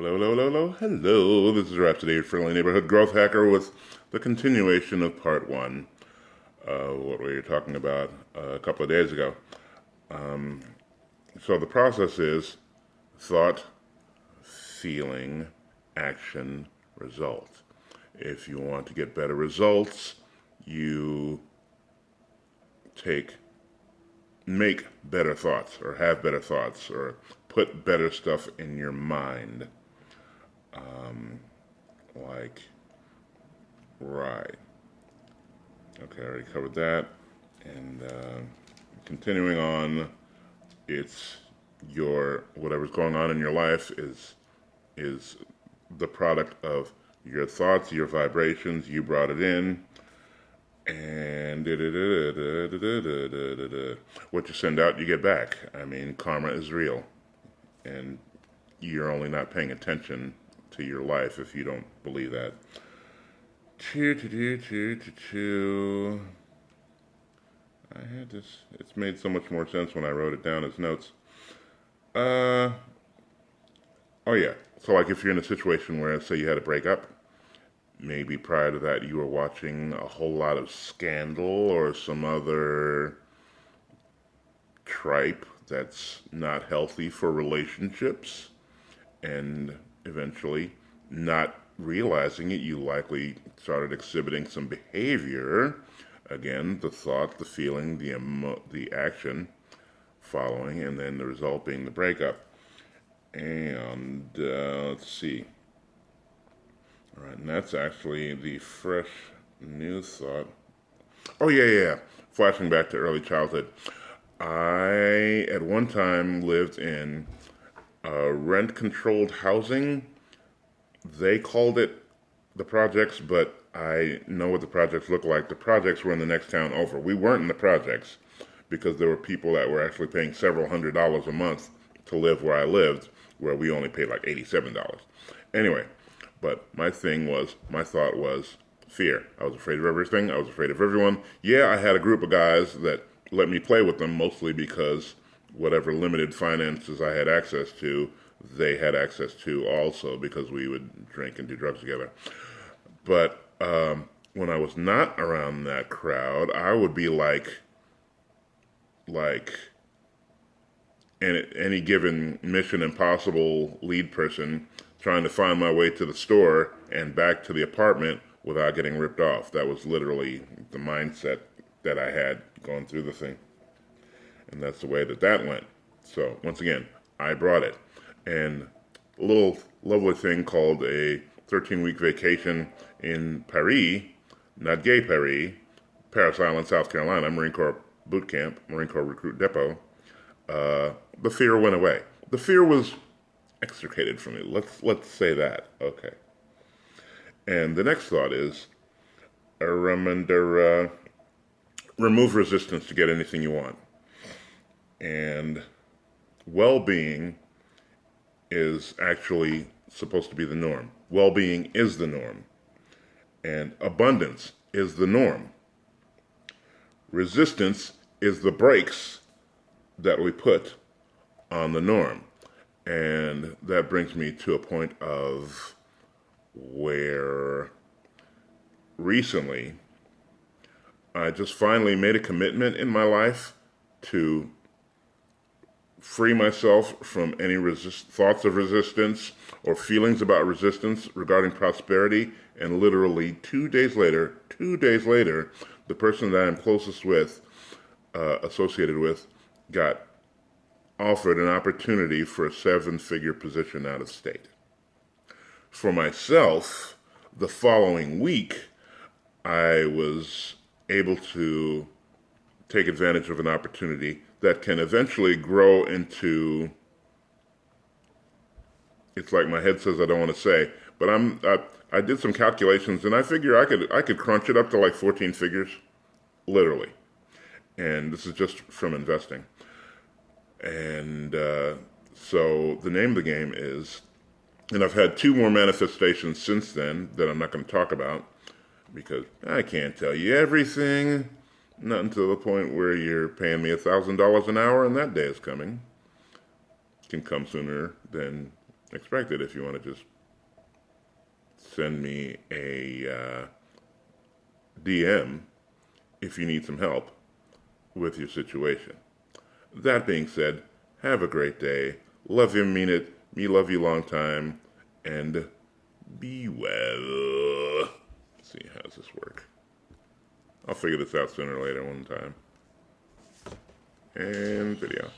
Hello, hello, hello, hello, hello. This is Rhapsody, your friendly neighborhood growth hacker with the continuation of part one, what we were talking about a couple of days ago. So the process is thought, feeling, action, result. If you want to get better results, you take make better thoughts or have better thoughts or put better stuff in your mind. Like, right. Okay, I already covered that. And continuing on, it's your whatever's going on in your life is the product of your thoughts, your vibrations. You brought it in, and what you send out, you get back. I mean, karma is real, and you're only not paying attention to your life if you don't believe that. I had this. It's made so much more sense when I wrote it down as notes. Uh, oh yeah. So like if you're in a situation where, say, you had a breakup, maybe prior to that you were watching a whole lot of Scandal or some other tripe that's not healthy for relationships, and eventually, not realizing it, you likely started exhibiting some behavior. Again, the thought, the feeling, the action following, and then the result being the breakup. And let's see. All right, and that's actually the fresh new thought. Oh yeah. Flashing back to early childhood, I at one time lived in rent-controlled housing. They called it the projects, but I know what the projects look like. The projects were in the next town over. We weren't in the projects because there were people that were actually paying several $100s a month to live where I lived, where we only paid like $87. Anyway, but my thought was fear. I was afraid of everything. I was afraid of everyone. Yeah, I had a group of guys that let me play with them, mostly because whatever limited finances I had access to, they had access to also because we would drink and do drugs together. But when I was not around that crowd, I would be like any given Mission Impossible lead person trying to find my way to the store and back to the apartment without getting ripped off. That was literally the mindset that I had going through the thing. And that's the way that went. So, once again, I brought it. And a little lovely thing called a 13-week vacation in Paris, not gay Paris, Parris Island, South Carolina, Marine Corps boot camp, Marine Corps recruit depot. The fear went away. The fear was extricated from me. Let's say that. Okay. And the next thought is remove resistance to get anything you want. And well-being is actually supposed to be the norm. Well-being is the norm. And abundance is the norm. Resistance is the brakes that we put on the norm. And that brings me to a point of where recently I just finally made a commitment in my life to free myself from any thoughts of resistance or feelings about resistance regarding prosperity. And literally 2 days later, the person that I'm closest with, associated with, got offered an opportunity for a 7-figure position out of state. For myself, the following week, I was able to take advantage of an opportunity that can eventually grow into, it's like my head says I don't want to say, but I did some calculations and I figure I could crunch it up to like 14 figures, literally. And this is just from investing. And so the name of the game is, and I've had 2 more manifestations since then that I'm not going to talk about because I can't tell you everything. Not until the point where you're paying me $1,000 an hour, and that day is coming. It can come sooner than expect it. If you want to just send me a DM if you need some help with your situation. That being said, have a great day. Love you, mean it. Me love you long time. And be well. Let's see, how does this work? I'll figure this out sooner or later one time. And video.